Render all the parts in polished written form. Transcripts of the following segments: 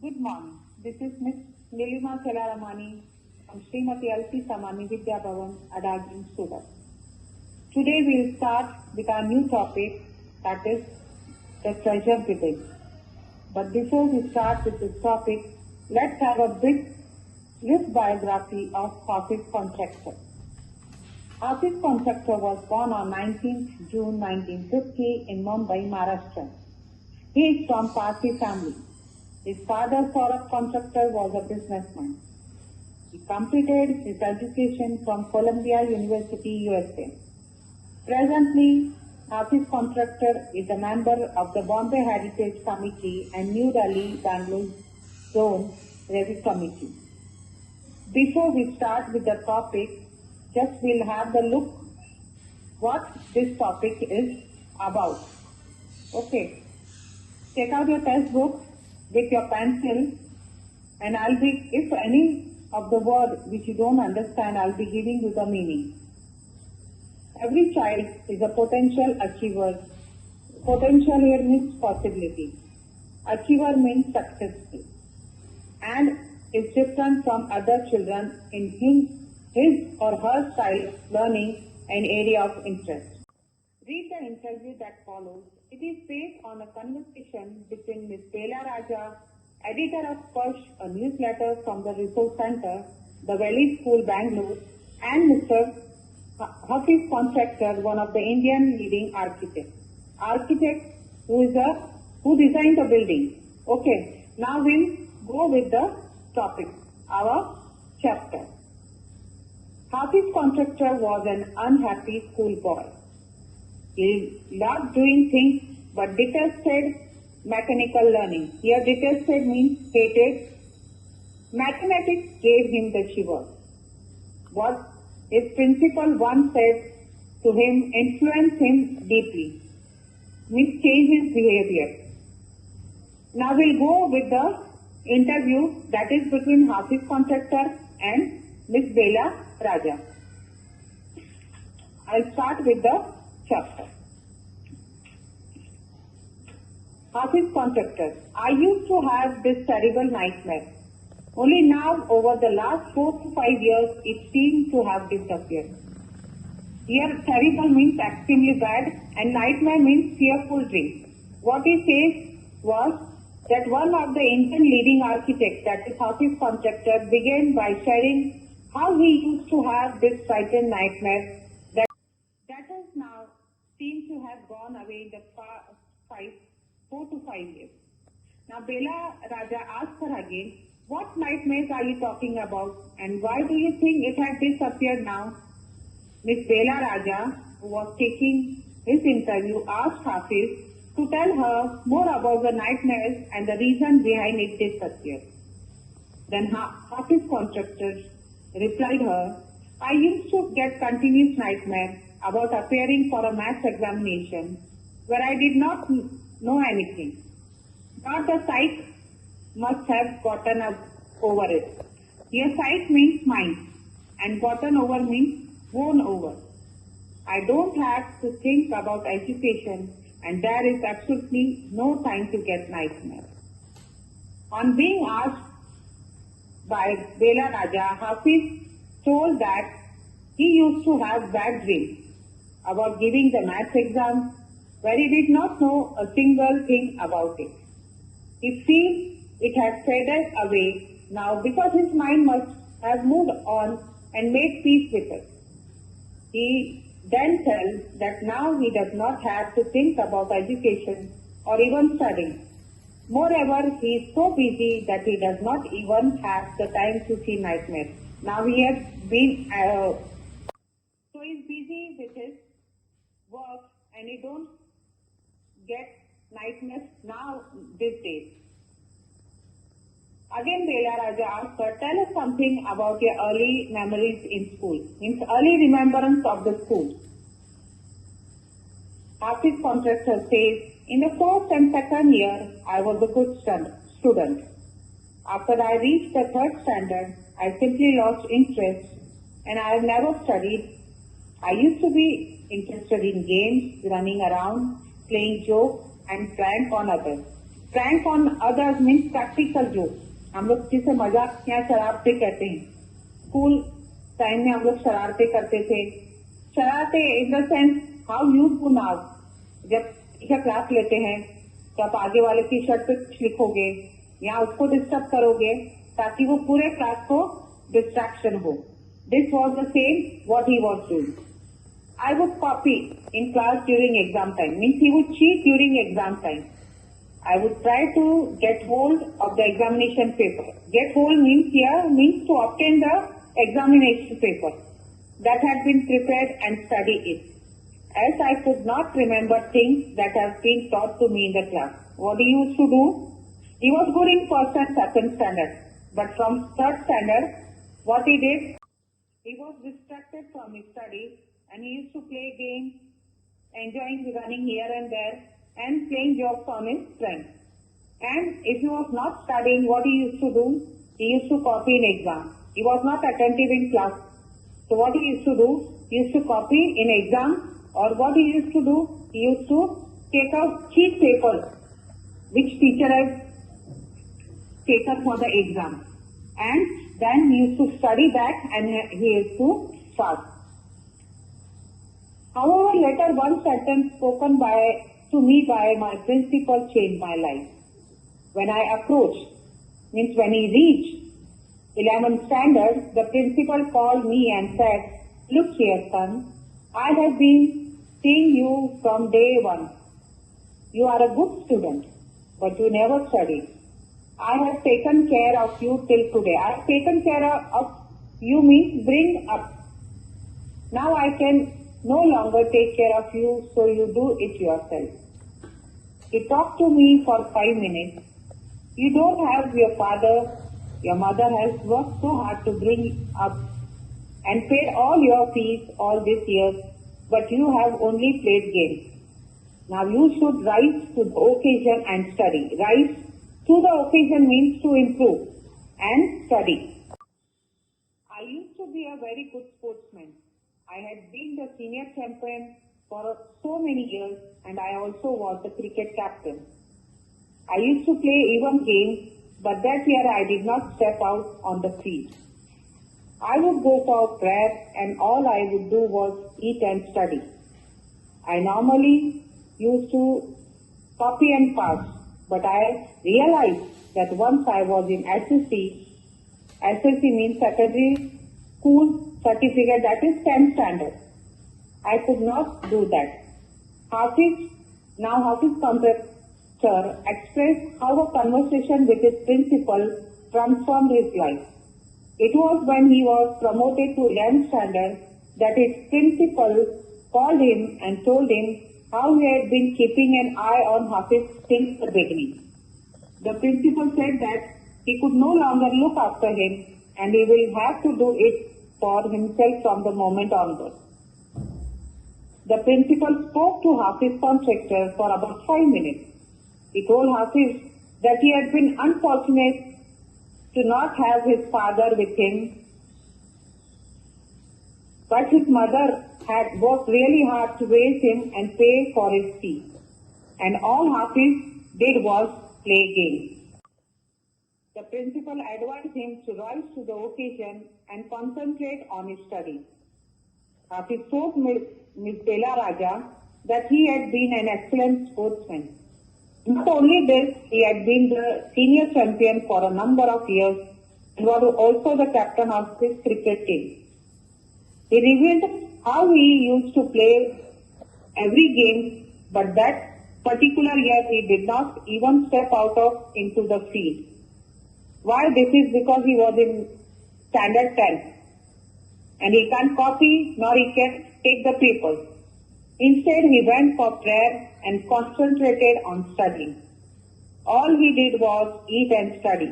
Good morning. This is Ms. Nilima Selaramani from Srimati L.P. Samani Vidya Bhavan, Adagin, Surat. Today we will start with our new topic, that is the treasure within. But before we start with this topic, let's have a brief biography of Hafiz Contractor. Hafiz Contractor was born on 19th June 1950 in Mumbai, Maharashtra. He is from Parsi family. His father, Saurabh Contractor, was a businessman. He completed his education from Columbia University, USA. Presently, Hafiz Contractor is a member of the Bombay Heritage Committee and New Delhi, Bangalore Zone Review Committee. Before we start with the topic, just we'll have the look what this topic is about. Okay. Take out your textbook with your pencil, and if any of the word which you don't understand, I'll be giving you the meaning. Every child is a potential achiever. Potential here means possibility. Achiever means successful. And is different from other children in his or her style of learning and area of interest. Read the interview that follows. It is based on a conversation between Ms. Bela Raja, editor of Sparsh, a newsletter from the Resource Center, the Valley School, Bangalore, and Mr. Hafiz Contractor, one of the Indian leading architects. Architect who designed the building. Okay, now we'll go with the topic, our chapter. Hafiz Contractor was an unhappy schoolboy. He loved doing things but detested mechanical learning. Here detested means hated. Mathematics gave him the shiver. What his principal once said to him influenced him deeply. Means change his behavior. Now we'll go with the interview that is between Hafiz Contractor and Miss Bela Raja. I'll start with the chapter. Hafiz Contractor. I used to have this terrible nightmare. Only now, over the last 4 to 5 years, it seemed to have disappeared. Here, terrible means extremely bad and nightmare means fearful dream. What he says was that one of the Indian leading architects, that is Hafiz Contractor, began by sharing how he used to have this frightened nightmare that has now seemed to have gone away in the past 4 to 5 years. Now Bela Raja asked her again, what nightmares are you talking about and why do you think it has disappeared now? Miss Bela Raja, who was taking his interview, asked Hafiz to tell her more about the nightmares and the reason behind it disappeared. Then Hafiz Contractor replied her, I used to get continuous nightmares about appearing for a maths examination where I did not know anything. But the psych must have gotten over it. Here psych means mind and gotten over means won over. I don't have to think about education and there is absolutely no time to get nightmares. On being asked by Bela Raja, Hafiz told that he used to have bad dreams about giving the maths exam where he did not know a single thing about it. He feels it has faded away now because his mind must have moved on and made peace with it. He then tells that now he does not have to think about education or even studying. Moreover, he is so busy that he does not even have the time to see nightmares. Now he has been, so he is busy with his work and he don't get nightmares now these days. Again Bela Raja asked her, tell us something about your early memories in school, means early remembrance of the school. Hafiz Contractor says, in the first and second year, I was a good student. After I reached the third standard, I simply lost interest and I have never studied. I used to be interested in games, running around, playing jokes and prank on others. Prank on others means practical jokes. हम लोग जिसे मजाक या शरारते कहते हैं. School time में हम लोग शरारते करते थे. शरारते in the sense how used to now. जब टीचर क्लास लेते हैं तो आप आगे वाले की शर्ट पे कुछ लिखोगे या उसको डिस्टर्ब करोगे ताकि वो पूरे क्लास को डिस्ट्रैक्शन हो. This was the same what he was doing. I would copy in class during exam time. Means he would cheat during exam time. I would try to get hold of the examination paper. Get hold means to obtain the examination paper that had been prepared and study it. As I could not remember things that have been taught to me in the class. What he used to do? He was good in first and second standard. But from third standard, what he did? He was distracted from his studies. And he used to play games, enjoying running here and there, and playing jokes on his friends. And if he was not studying, what he used to do? He used to copy in exam. He was not attentive in class. So what he used to do? He used to copy in exam, or what he used to do? He used to take out cheat papers, which teacher has taken for the exam. And then he used to study that and he used to pass. However, later one sentence spoken to me by my principal changed my life. When I approached, means when he reached 11th standard, the principal called me and said, "Look here, son, I have been seeing you from day one. You are a good student, but you never studied. I have taken care of you till today. I have taken care of you means bring up. Now I can no longer take care of you, so you do it yourself." He talked to me for 5 minutes. "You don't have your father. Your mother has worked so hard to bring up and paid all your fees all these years, but you have only played games. Now you should rise to the occasion and study." Rise to the occasion means to improve and study. I used to be a very good sportsman. I had been the senior champion for so many years, and I also was the cricket captain. I used to play even games, but that year I did not step out on the field. I would go for prayer, and all I would do was eat and study. I normally used to copy and pass, but I realized that once I was in SSC, SSC means secondary school certificate, that is 10th standard. I could not do that. Hafiz Compactor expressed how a conversation with his principal transformed his life. It was when he was promoted to 11th standard that his principal called him and told him how he had been keeping an eye on Hafiz since the beginning. The principal said that he could no longer look after him and he will have to do it for himself from the moment onward. The principal spoke to Hafiz Contractor for about 5 minutes. He told Hafiz that he had been unfortunate to not have his father with him, but his mother had worked really hard to raise him and pay for his fees. And all Hafiz did was play games. The principal advised him to rise to the occasion and concentrate on his studies. Hafiz told Ms. Bela Raja that he had been an excellent sportsman. Not only this, he had been the senior champion for a number of years and was also the captain of his cricket team. He revealed how he used to play every game, but that particular year he did not even step into the field. Why? This is because he was in standard 10 and he can't copy nor he can take the papers. Instead, he went for prayer and concentrated on studying. All he did was eat and study.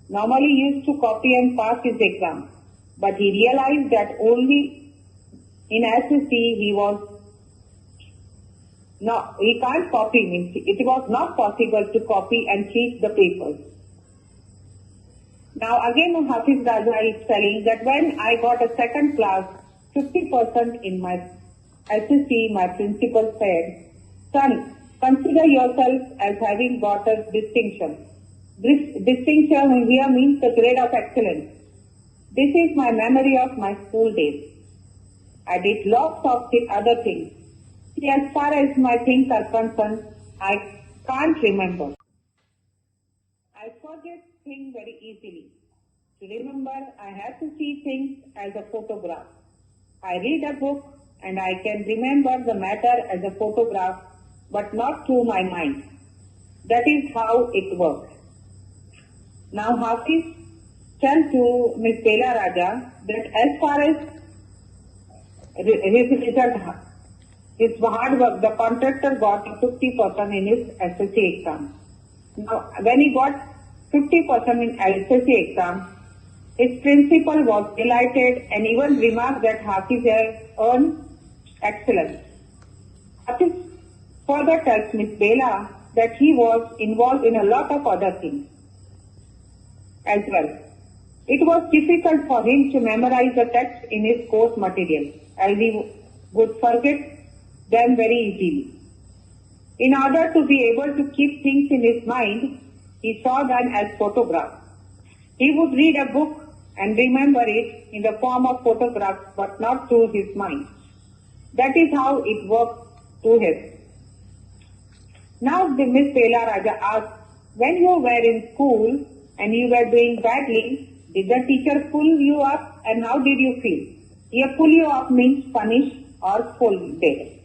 Normally he used to copy and pass his exam, but he realized that only in SSC he can't copy, means it was not possible to copy and cheat the papers. Now again Hafiz Raja is telling that when I got a second class, 50% in my SSC, my principal said, "Son, Consider yourself as having got a distinction. This distinction here means the grade of excellence. This is my memory of my school days. I did lots of other things. As far as my things are concerned, I can't remember. I forget things very easily. To remember, I have to see things as a photograph. I read a book and I can remember the matter as a photograph, but not through my mind. That is how it works. Now Hafiz tell to Miss Bela Raja that as far as his result, his hard work, the contractor got 50% in his SSC exam. Now when he got 50% in SSC exam, his principal was delighted and even remarked that Hafiz had earned excellence. Hafiz further tells Miss Bela that he was involved in a lot of other things as well. It was difficult for him to memorize the text in his course material, as he would forget them very easily. In order to be able to keep things in his mind, he saw them as photographs. He would read a book and remember it in the form of photographs, but not through his mind. That is how it worked to him. Now the Miss Bela Raja asked, when you were in school and you were doing badly, did the teacher pull you up and how did you feel? Here pull you up means punish or scolded.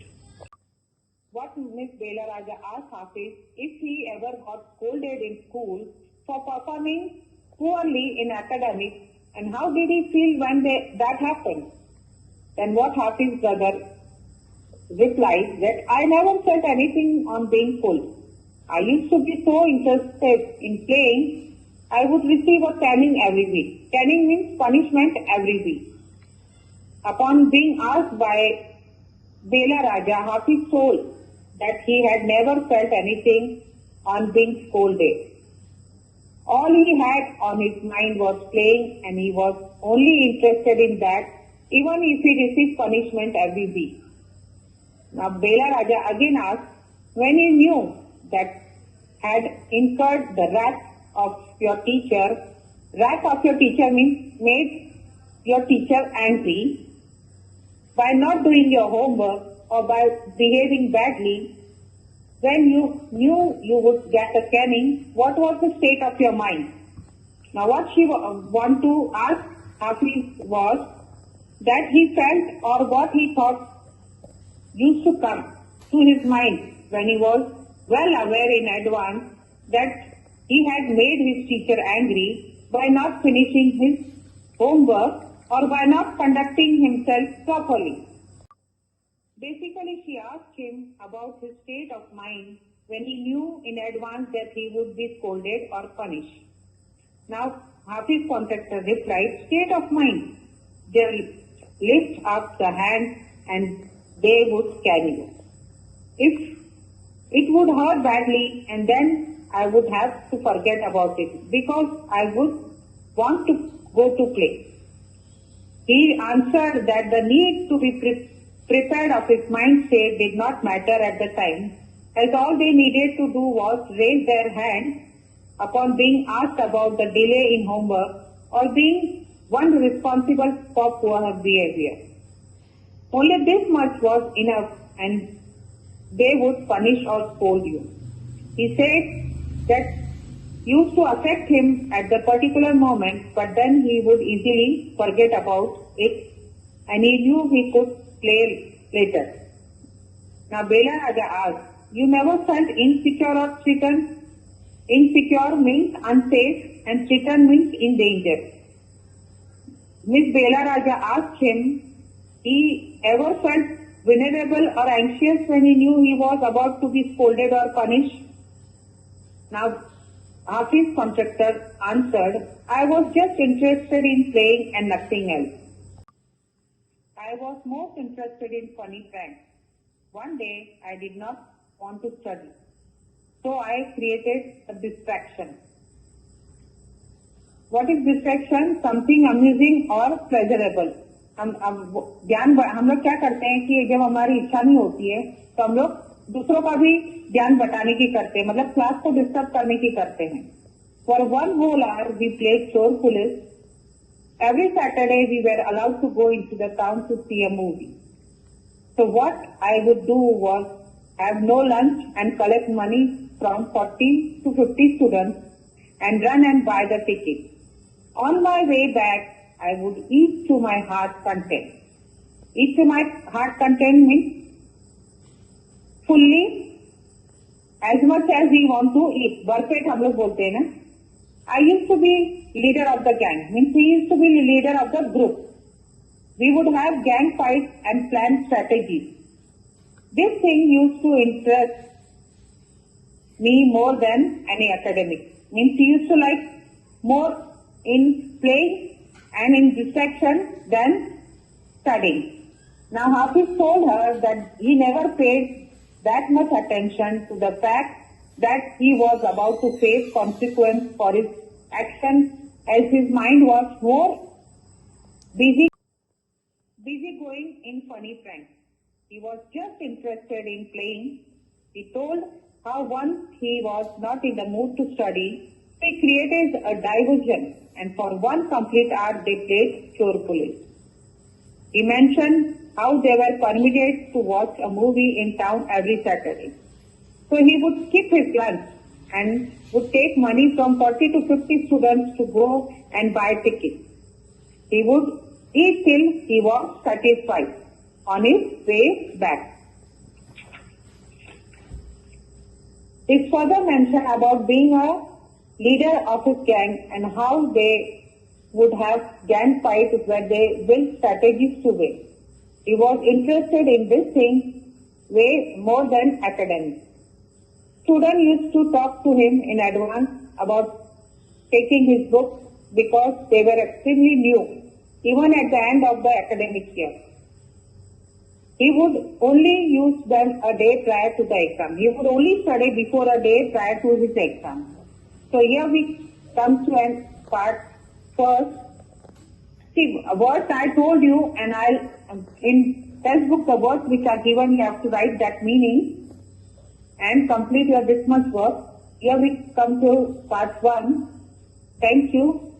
What Miss Bela Raja asked Hafiz if he ever got scolded in school for performing poorly in academics, and how did he feel when that happened? Then what Hafiz's brother replied that I never felt anything on being pulled. I used to be so interested in playing, I would receive a caning every week. Caning means punishment every week. Upon being asked by Bela Raja, Hafiz told that he had never felt anything on being scolded. All he had on his mind was playing, and he was only interested in that, even if he received punishment every week. Now Bela Raja again asked, when he knew that had incurred the wrath of your teacher means made your teacher angry by not doing your homework or by behaving badly, when you knew you would get a caning, what was the state of your mind? Now what she want to ask Hafiz was that he felt or what he thought used to come to his mind when he was well aware in advance that he had made his teacher angry by not finishing his homework or by not conducting himself properly. Basically, she asked him about his state of mind when he knew in advance that he would be scolded or punished. Now, Hafiz contractor replied, state of mind. They lift up the hand and they would carry you. If it would hurt badly, and then I would have to forget about it because I would want to go to play. He answered that the need to be prepared of his mind state did not matter at the time, as all they needed to do was raise their hand upon being asked about the delay in homework or being one responsible for poor behavior. Only this much was enough and they would punish or scold you. He said that used to affect him at the particular moment, but then he would easily forget about it and he knew he could play later. Now Bela Raja asked, you never felt insecure or threatened? Insecure means unsafe and threatened means in danger. Miss Bela Raja asked him, he ever felt vulnerable or anxious when he knew he was about to be scolded or punished? Now Hafiz contractor answered, I was just interested in playing and nothing else. I was most interested in funny pranks. One day I did not want to study, so I created a distraction. What is distraction? Something amusing or pleasurable. हम लोग क्या करते हैं कि जब हमारी इच्छा नहीं होती है तो हम लोग दूसरों का भी ज्ञान बताने की करते हैं, मतलब क्लास को डिस्टर्ब करने की करते हैं. For 1 whole hour we played chore police. Every Saturday we were allowed to go into the town to see a movie. So what I would do was have no lunch and collect money from 40 to 50 students and run and buy the ticket. On my way back, I would eat to my heart's content. Eat to my heart content means fully as much as we want to eat. Buffet हम लोग बोलते हैं ना. I used to be leader of the gang. Means he used to be leader of the group. We would have gang fights and plan strategies. This thing used to interest me more than any academic. Means he used to like more in playing and in distraction than studying. Now Hafiz told her that he never paid that much attention to the fact that he was about to face consequence for his actions, as his mind was more busy going in funny pranks. He was just interested in playing. He told how once he was not in the mood to study, he created a diversion, and for 1 complete hour they played chore police. He mentioned how they were permitted to watch a movie in town every Saturday. So he would skip his lunch and would take money from 40 to 50 students to go and buy tickets. He would eat till he was satisfied on his way back. His father mentioned about being a leader of his gang and how they would have gang fights where they built strategies to win. He was interested in this thing way more than academics. Students used to talk to him in advance about taking his books because they were extremely new, even at the end of the academic year. He would only use them a day prior to the exam. He would only study before a day prior to his exam. So here we come to an part first. See, words I told you, and in textbook the words which are given, you have to write that meaning and complete your this much work. Here we come to part 1. Thank you.